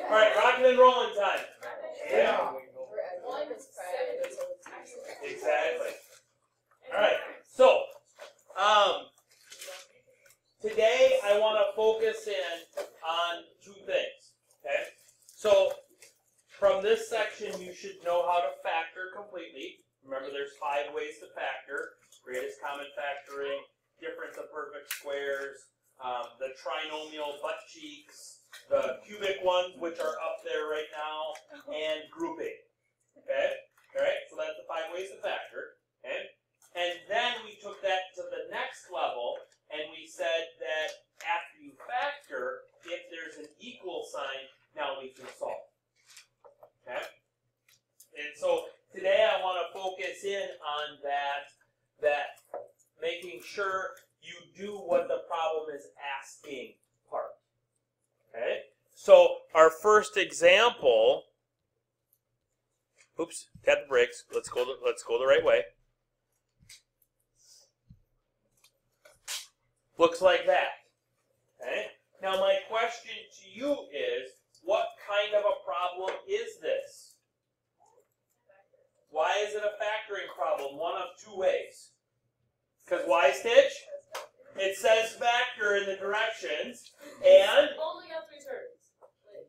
All right, rocking and rolling time. Yeah. Exactly. All right. So, today I want to focus in on two things. Okay. So, from this section, you should know how to factor completely. Remember, there's 5 ways to factor: greatest common factoring, difference of perfect squares, the trinomial butt cheeks, the cubic ones, which are up there right now, and grouping. Okay? All right? So that's the 5 ways to factor. Okay? And then we took that to the next level, and we said that after you factor, if there's an equal sign, now we can solve. Okay? And so today I want to focus in on that making sure you do what the problem is asking part. Okay? So our first example, oops, tap the brakes. Let's go the right way. Looks like that. Okay? Now my question to you is, what kind of a problem is this? Why is it a factoring problem? One of 2 ways. Because why, Stitch? It says factor in the directions, and only up 3 turns. Wait,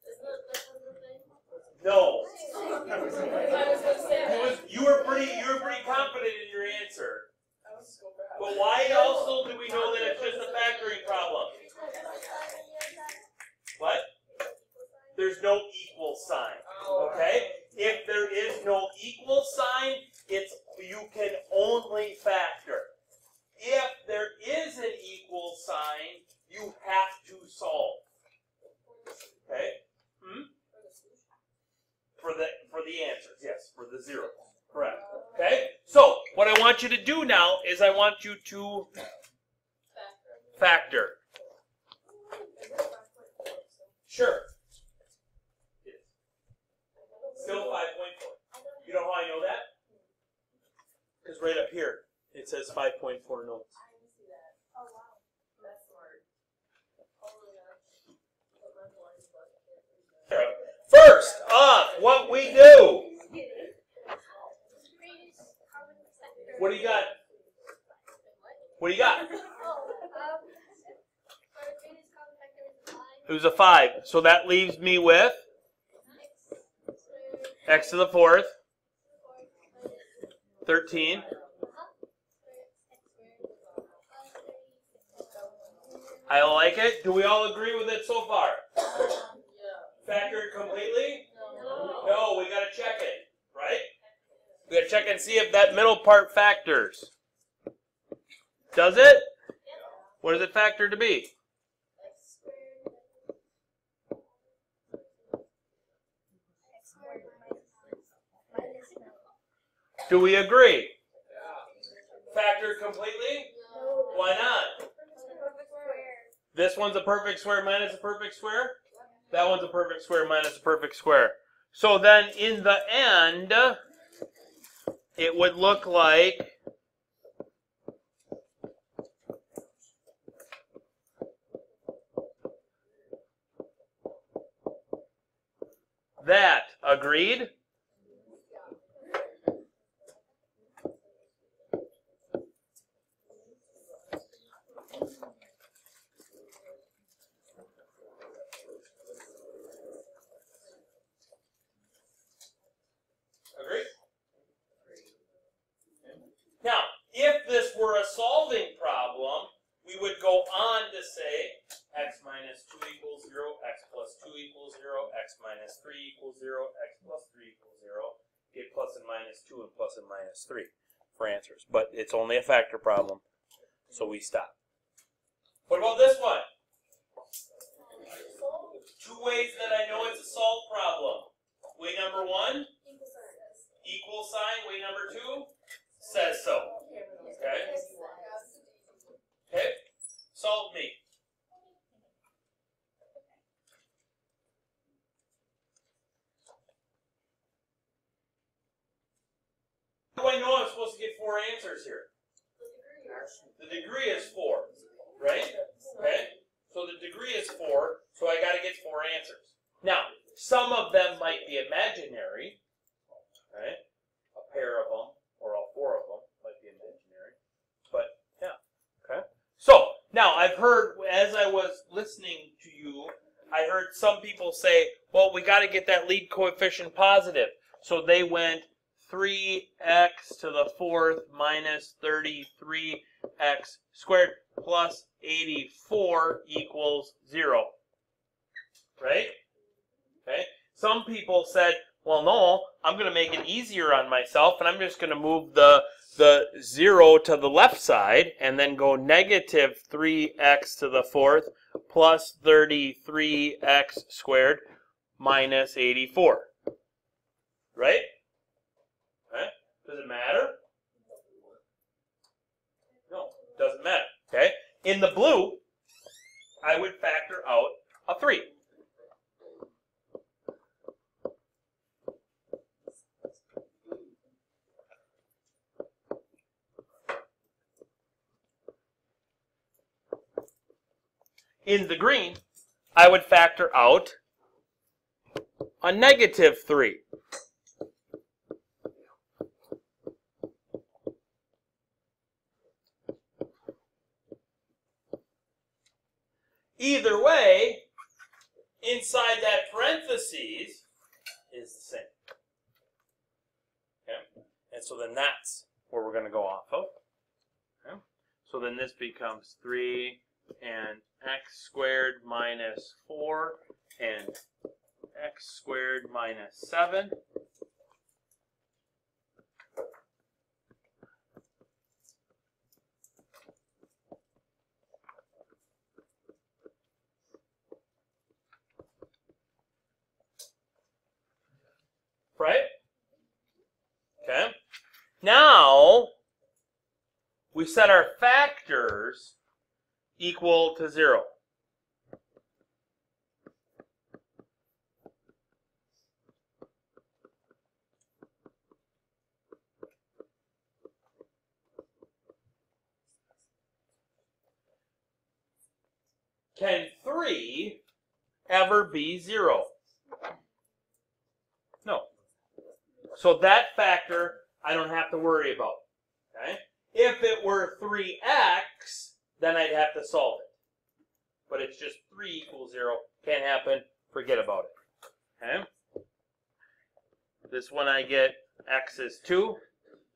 isn't that the thing? no. I was going to say You were pretty confident in your answer. But why also do we know that it's just a factoring problem? What? There's no equal sign. Okay? If there is no equal sign, you can only factor. If there is an equal sign, you have to solve. Okay? For the answers, yes, for the zeros. Correct. Okay? So, what I want you to do now is I want you to factor. Sure. Still 5.4. You know how I know that? Because right up here, it says 5.4 notes. First off, what we do. What do you got? What do you got? It was a 5. So that leaves me with x to the 4th, 13. I like it. Do we all agree with it so far? Factor it completely? No, we got to check it, right? We got to check and see if that middle part factors. Does it? What does it factor to be? Do we agree? Factor completely? Why not? This one's a perfect square minus a perfect square? That one's a perfect square minus a perfect square. So then in the end, it would look like that. Agreed? Agreed? Now, if this were a solving problem, we would go on to say x minus 2 equals 0, x plus 2 equals 0, x minus 3 equals 0, x plus 3 equals 0, get plus and minus 2 and plus and minus 3 for answers. But it's only a factor problem, so we stop. What about this one? 2 ways that I know it's a solved problem. Way number 1, equal sign. Way number 2, says so. Okay? Okay? Solve me. How do I know I'm supposed to get 4 answers here? The degree is 4, right? Okay? So the degree is 4, so I got to get 4 answers. Now, some of them might be imaginary, right? A pair of them, or all four of them might be imaginary. But, yeah, okay? So, now I've heard, as I was listening to you, I heard some people say, well, we got to get that lead coefficient positive. So they went 3x to the fourth minus 33x squared plus 84 equals 0. Right? Okay. Some people said, well, no, I'm going to make it easier on myself, and I'm just going to move the 0 to the left side, and then go negative 3x to the fourth plus 33x squared minus 84. Right? Okay. Does it matter? No, it doesn't matter. Okay. In the blue, I would factor out a 3. In the green, I would factor out a negative 3. Either way, inside that parentheses is the same. Okay? And so then that's where we're going to go off of. Okay? So then this becomes 3 and x squared minus 4 and x squared minus 7. Right? Okay. Now, we set our factors equal to 0. Can 3 ever be 0? No. So that factor I don't have to worry about. Okay? If it were 3x, then I'd have to solve it. But it's just 3 equals 0. Can't happen. Forget about it. Okay? This one I get x is 2.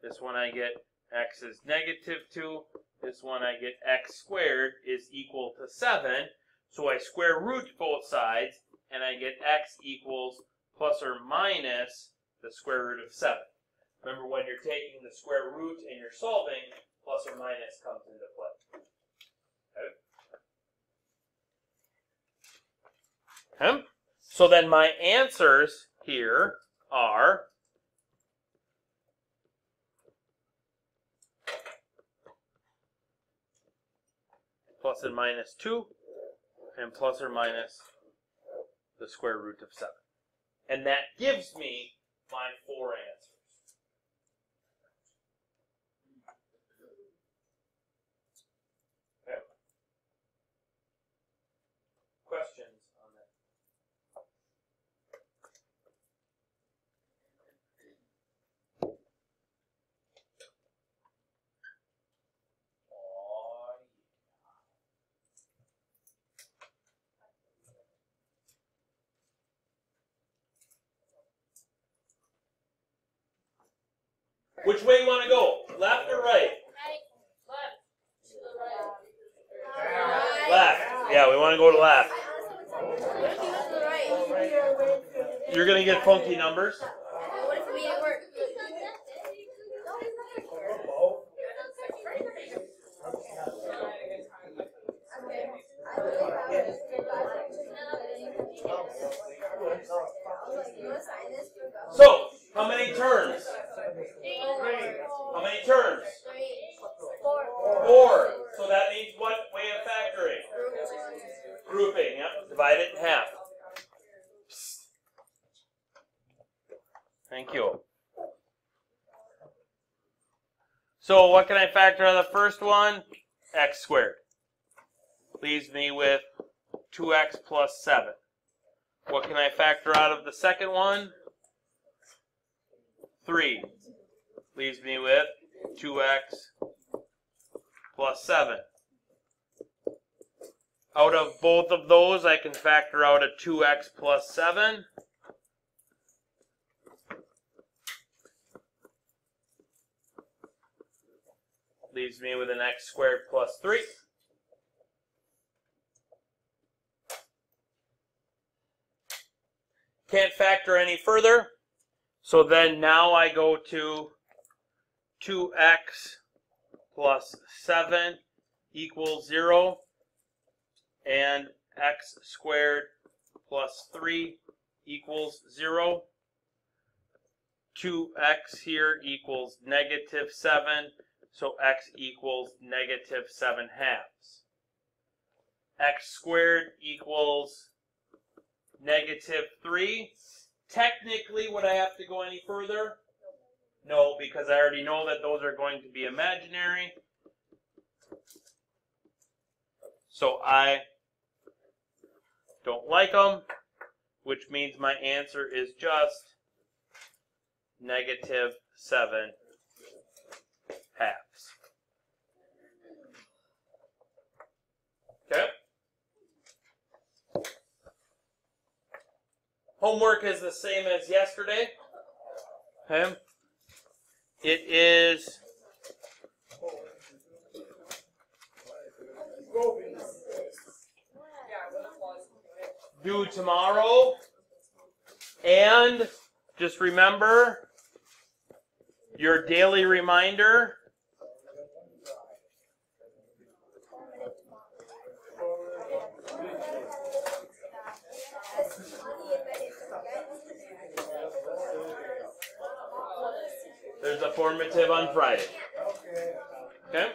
This one I get x is negative 2. This one I get x squared is equal to 7. So I square root both sides, and I get x equals plus or minus the square root of 7. Remember, when you're taking the square root and you're solving, plus or minus comes into play. Okay? Okay? So then my answers here are plus and minus 2 and plus or minus the square root of 7. And that gives me my 4 answers. Okay. Questions on that? Which way you want to go? Left or right? Left. To the right. Left. Yeah, we want to go to left. What if you go to the right? You're going to get funky numbers. What if we at work? So, how many terms? How many terms? 4. So that means what way of factoring? Grouping, yeah. Divide it in half. Thank you. So what can I factor on the first one? X squared. Leaves me with 2x plus 7. What can I factor out of the second one? 3. Leaves me with 2x plus 7. Out of both of those, I can factor out a 2x plus 7. Leaves me with an x squared plus 3. Can't factor any further. So then now I go to 2x plus 7 equals 0. And x squared plus 3 equals 0. 2x here equals negative 7. So x equals negative 7 halves. X squared equals negative 3. Technically, would I have to go any further? No, because I already know that those are going to be imaginary. So I don't like them, which means my answer is just negative 7 halves. Okay? Homework is the same as yesterday. Okay? It is due tomorrow. And just remember your daily reminder. There's a formative on Friday. Okay?